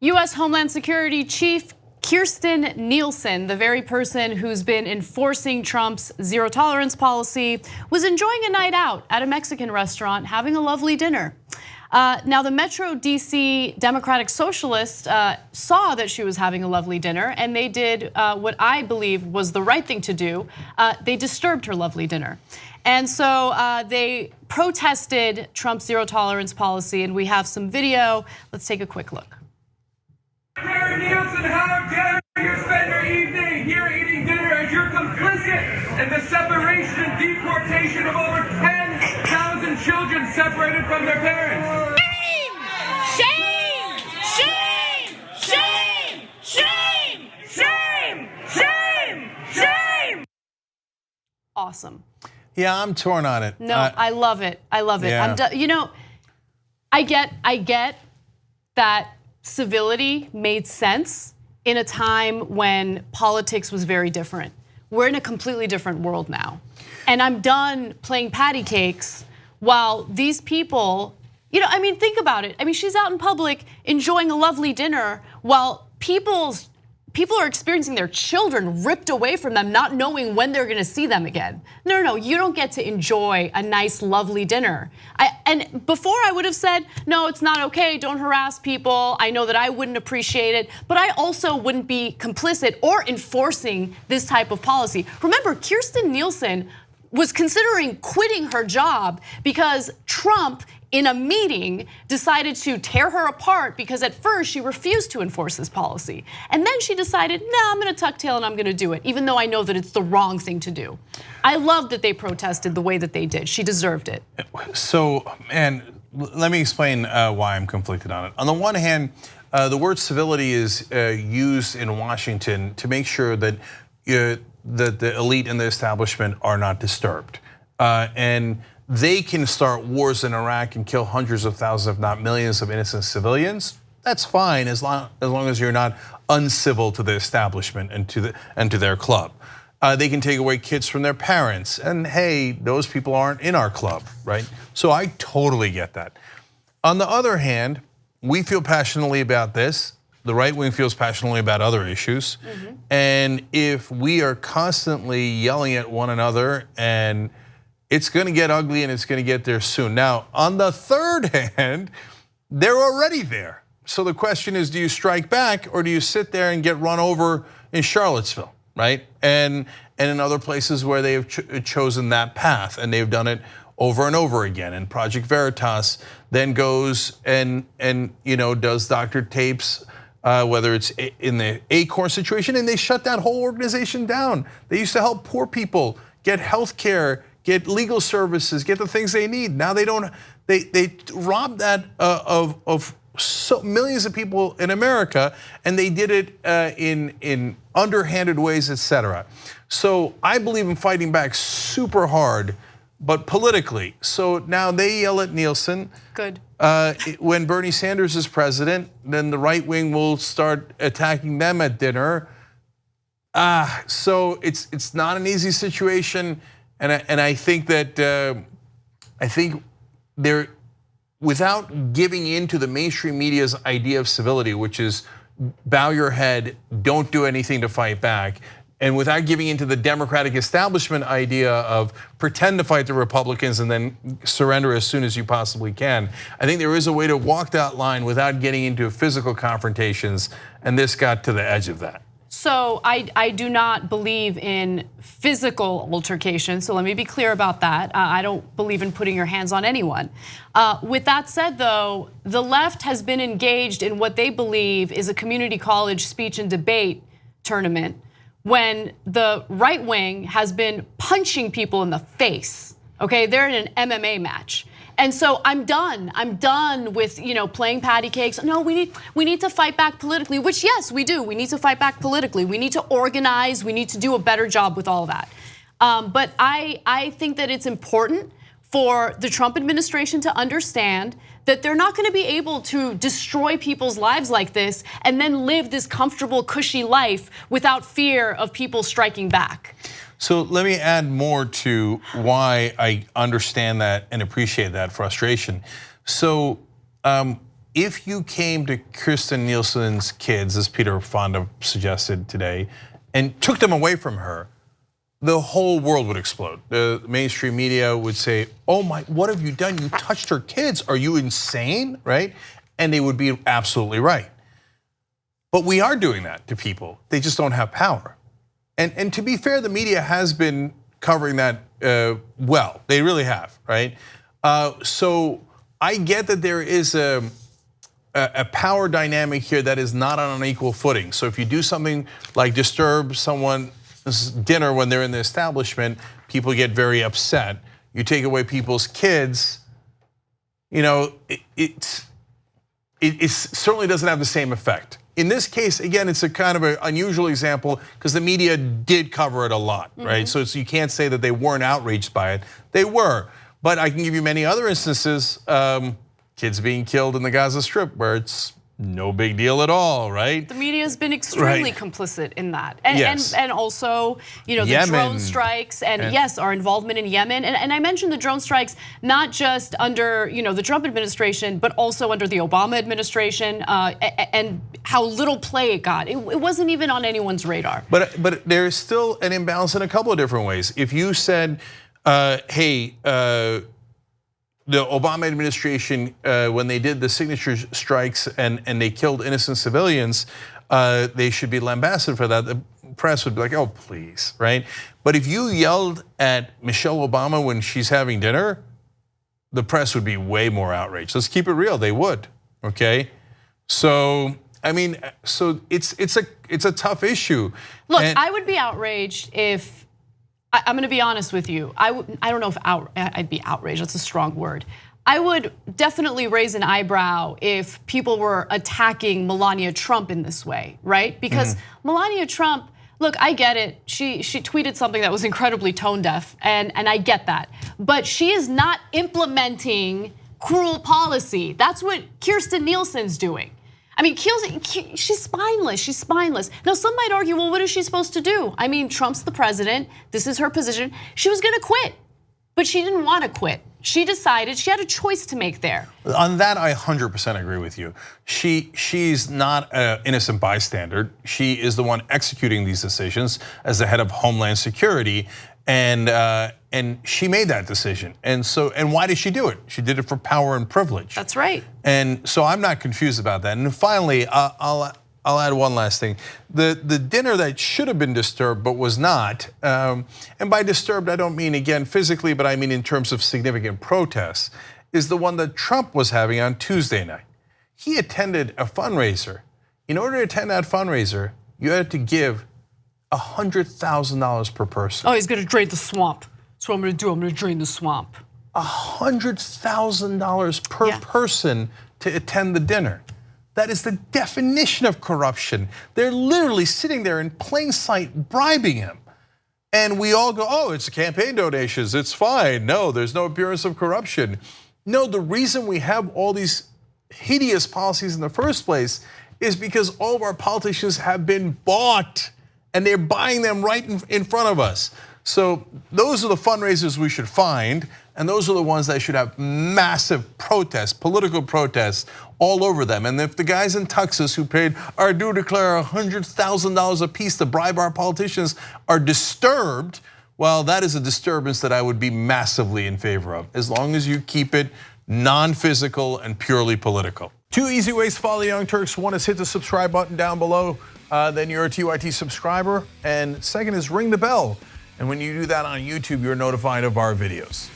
U.S. Homeland Security Chief Kirstjen Nielsen, the very person who's been enforcing Trump's zero tolerance policy, was enjoying a night out at a Mexican restaurant, having a lovely dinner. Now, the Metro DC Democratic Socialists saw that she was having a lovely dinner, and they did what I believe was the right thing to do. They disturbed her lovely dinner. And so they protested Trump's zero tolerance policy, and we have some video. Let's take a quick look. Nielsen, how dare you spend your evening here eating dinner as you're complicit in the separation and deportation of over 10,000 children separated from their parents. Shame! Shame! Shame! Shame! Shame! Shame! Shame! Awesome. Yeah, I'm torn on it. No, I love it. I love it. Yeah. You know, I get that civility made sense in a time when politics was very different. We're in a completely different world now. And I'm done playing patty cakes while these people, I mean, think about it. I mean, she's out in public enjoying a lovely dinner while people are experiencing their children ripped away from them, not knowing when they're gonna see them again. No, you don't get to enjoy a nice, lovely dinner. And before I would have said, no, it's not okay, don't harass people. I know that I wouldn't appreciate it, but I also wouldn't be complicit or enforcing this type of policy. Remember, Kirstjen Nielsen was considering quitting her job because Trump, in a meeting, decided to tear her apart because at first she refused to enforce this policy. And then she decided, no, I'm gonna tuck tail and I'm gonna do it, even though I know that it's the wrong thing to do. I love that they protested the way that they did. She deserved it. So, and let me explain why I'm conflicted on it. On the one hand, the word civility is used in Washington to make sure that the elite and the establishment are not disturbed. And they can start wars in Iraq and kill hundreds of thousands, if not millions, of innocent civilians. That's fine as long as you're not uncivil to the establishment and to their club. They can take away kids from their parents, and hey, those people aren't in our club, right? So I totally get that. On the other hand, we feel passionately about this. The right wing feels passionately about other issues, and if we are constantly yelling at one another, and it's gonna get ugly and it's gonna get there soon. Now, on the third hand, they're already there. So the question is, do you strike back or do you sit there and get run over in Charlottesville, right? And in other places where they have chosen that path, and they've done it over and over again. And Project Veritas then goes and does Dr. Tapes, whether it's in the Acorn situation, and they shut that whole organization down. They used to help poor people get health care, get legal services, get the things they need. Now they don't. They robbed that of so millions of people in America, and they did it in underhanded ways, etc. So I believe in fighting back super hard, but politically. So now they yell at Nielsen. Good. When Bernie Sanders is president, then the right wing will start attacking them at dinner. So it's not an easy situation. And I think that they're, without giving in to the mainstream media's idea of civility, which is bow your head, don't do anything to fight back, and without giving into the Democratic establishment idea of pretend to fight the Republicans and then surrender as soon as you possibly can, I think there is a way to walk that line without getting into physical confrontations, and this got to the edge of that. So I do not believe in physical altercation, so let me be clear about that. I don't believe in putting your hands on anyone. With that said though, the left has been engaged in what they believe is a community college speech and debate tournament when the right wing has been punching people in the face, okay? They're in an MMA match. And so I'm done with playing patty cakes. No, we need to fight back politically, which yes, we do. We need to fight back politically. We need to organize, we need to do a better job with all of that. But I think that it's important for the Trump administration to understand that they're not gonna be able to destroy people's lives like this and then live this comfortable, cushy life without fear of people striking back. So let me add more to why I understand that and appreciate that frustration. So if you came to Kirstjen Nielsen's kids, as Peter Fonda suggested today, and took them away from her, the whole world would explode. The mainstream media would say, oh my, what have you done? You touched her kids, are you insane, right? And they would be absolutely right. But we are doing that to people, they just don't have power. And to be fair, the media has been covering that well, they really have, right? So I get that there is a power dynamic here that is not on an equal footing. So if you do something like disturb someone's dinner when they're in the establishment, people get very upset. You take away people's kids, it certainly doesn't have the same effect. In this case, again, it's a kind of an unusual example because the media did cover it a lot, right? So you can't say that they weren't outraged by it. They were, but I can give you many other instances, kids being killed in the Gaza Strip where it's no big deal at all, right? The media has been extremely complicit in that. And, yes. and also, the Yemen. drone strikes and yes, our involvement in Yemen. And I mentioned the drone strikes not just under the Trump administration, but also under the Obama administration and how little play it got. It wasn't even on anyone's radar. But there's still an imbalance in a couple of different ways. If you said, hey, the Obama administration, when they did the signature strikes and they killed innocent civilians, they should be lambasted for that. The press would be like, oh, please, right? But if you yelled at Michelle Obama when she's having dinner, the press would be way more outraged. Let's keep it real, they would, okay? So, I mean, so it's a tough issue. Look, I would be outraged if, I'm gonna be honest with you. I don't know if I'd be outraged, that's a strong word. I would definitely raise an eyebrow if people were attacking Melania Trump in this way, right? Because Melania Trump, look, I get it. She tweeted something that was incredibly tone deaf, and I get that. But she is not implementing cruel policy. That's what Kirstjen Nielsen's doing. I mean, she's spineless, she's spineless. Now some might argue, well, what is she supposed to do? I mean, Trump's the president, this is her position. She was gonna quit, but she didn't wanna quit. She decided, she had a choice to make there. On that, I 100% agree with you. She's not an innocent bystander. She is the one executing these decisions as the head of Homeland Security. And she made that decision. And why did she do it? She did it for power and privilege. That's right. And so I'm not confused about that. And finally, I'll add one last thing. The dinner that should have been disturbed but was not, and by disturbed I don't mean again physically, but I mean in terms of significant protests, is the one that Trump was having on Tuesday night. He attended a fundraiser. In order to attend that fundraiser, you had to give $100,000 per person. Oh, he's gonna drain the swamp. That's what I'm gonna do, I'm gonna drain the swamp. $100,000 per person to attend the dinner. That is the definition of corruption. They're literally sitting there in plain sight bribing him. And we all go, oh, it's campaign donations, it's fine. No, there's no appearance of corruption. No, the reason we have all these hideous policies in the first place is because all of our politicians have been bought and they're buying them right in front of us. So those are the fundraisers we should find, and those are the ones that should have massive protests, political protests all over them. And if the guys in Texas who paid our due declare $100,000 a piece to bribe our politicians are disturbed, well, that is a disturbance that I would be massively in favor of, as long as you keep it non-physical and purely political. Two easy ways to follow the Young Turks. One is hit the subscribe button down below, then you're a TYT subscriber. And second is ring the bell. And when you do that on YouTube, you're notified of our videos.